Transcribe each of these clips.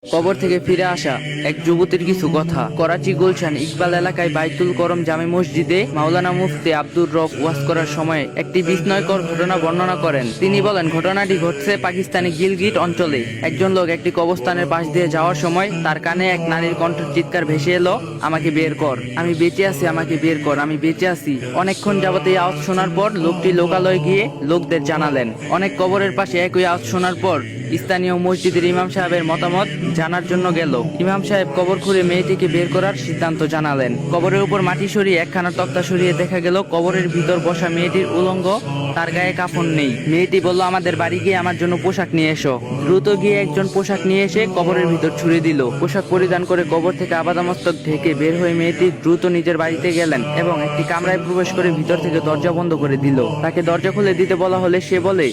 কবর থেকে ফিরে আসা এক যুবতীর কিছু কথা। করাচি গুলশান ইকবাল এলাকায় বাইতুল করম জামে মসজিদে মাওলানা মুফতি আব্দুর রব ওয়াজ করার সময় একটি বিস্ময়কর ঘটনা বর্ণনা করেন। তিনি বলেন, ঘটনাটি ঘটছে পাকিস্তানি গিলগিট অঞ্চলে। একজন লোক একটি কবরস্থানের পাশ দিয়ে যাওয়ার সময় তার কানে এক নারীর কণ্ঠের চিৎকার ভেসে এলো, আমাকে বের কর, আমি বেঁচে আছি, আমাকে বের কর, আমি বেঁচে আছি। অনেকক্ষণ যাবত এই আওয়াজ শোনার পর লোকটি লোকালয়ে গিয়ে লোকদের জানালেন। অনেক কবরের পাশে একই আওয়াজ শোনার পর স্থানীয় মসজিদের ইমাম সাহেবের মতামত জানার জন্য গেল। ইমাম সাহেব কবর খুঁড়ে মেয়েটিকে বের করার সিদ্ধান্ত জানালেন। কবরের উপর মাটি সরিয়ে একখানা তক্তা সরিয়ে দেখা গেল কবরের ভিতর বসা মেয়েটির উলঙ্গ, তার গায়ে কাফন নেই। মেয়েটি বলল, আমাদের বাড়ি গিয়ে আমার জন্য পোশাক নিয়ে এসো। দ্রুত গিয়ে একজন পোশাক নিয়ে এসে কবরের ভিতর ছুড়ে দিল। পোশাক পরিধান করে কবর থেকে আপাদমস্তক ঢেকে বের হয়ে মেয়েটি দ্রুত নিজের বাড়িতে গেলেন এবং একটি কামরায় প্রবেশ করে ভিতর থেকে দরজা বন্ধ করে দিল। তাকে দরজা খুলে দিতে বলা হলে সে বলে,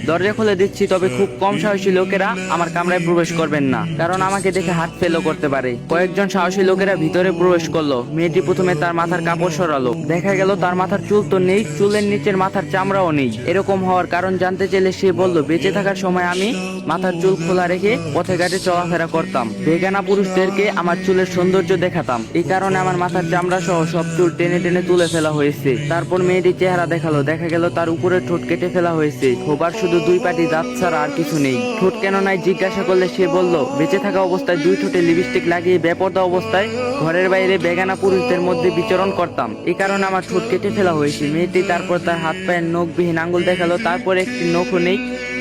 দরজা খুলে দিচ্ছি, তবে খুব কম সাহসী লোকেরা আমার কামরায় প্রবেশ করবেন না, কারণ আমাকে দেখে হাত ফেলও করতে পারে। কয়েকজন সাহসী লোকেরা ভিতরে প্রবেশ করলো। মেয়েটি প্রথমে তার মাথার কাপড় সরালো। দেখা গেল তার মাথার চুল তো নেই, চুলের নিচের মাথার চামড়াও নেই। এরকম হওয়ার কারণ জানতে চাইলে সে বলল, বেঁচে থাকার সময় আমি মাথার চুল খোলা রেখে পথে ঘাটে চলাফেরা করতাম। বেগানা পুরুষদেরকে আমার চুলের সৌন্দর্য দেখাতাম, এই কারণে আমার মাথার চামড়া সহ সব চুল টেনে টেনে তুলে ফেলা হয়েছে। তারপর মেয়েটির চেহারা দেখালো। দেখা গেল তার উপরে ঠোঁট কেটে ফেলা হয়েছে। খোবার শুধু দুই পাটি দাঁত ছাড়া আর কিছু নেই। ঠোঁট কেন নাই জিজ্ঞাসা করলে সে বলল, বেঁচে থাকা অবস্থায় দুই ঠোঁটে লিপস্টিক লাগিয়ে বেপরদা অবস্থায় ঘরের বাইরে বেগানা পুরুষদের মধ্যে বিচরণ করতাম, এই কারণে আমার ঠোঁট কেটে ফেলা হয়েছে। মেয়েটি তারপর তার হাত পায়ের নখবিহীন আঙ্গুল দেখালো। তারপর একটি নখও নেই।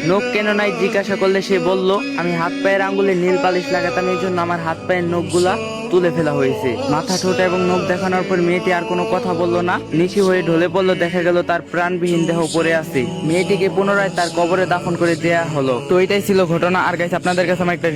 নখ কেন নাই জিজ্ঞাসা করলে সে বলল, আমি হাত পায়ের আঙ্গুলে নীল পালিশ লাগাতাম, এই জন্য আমার হাত পায়ের নখগুলা তুলে ফেলা হয়েছে। মাথা, ঠোঁট এবং নখ দেখানোর পর মেয়েটি আর কোনো কথা বলল না, নিচু হয়ে ঢলে পড়লো। দেখা গেল তার প্রাণবিহীন দেহ পড়ে আছে। মেয়েটিকে পুনরায় তার কবরে দাফন করে দেয়া হলো। তো এটাই ছিল ঘটনা। আর গাইস, আপনাদের কাছে আমার একটা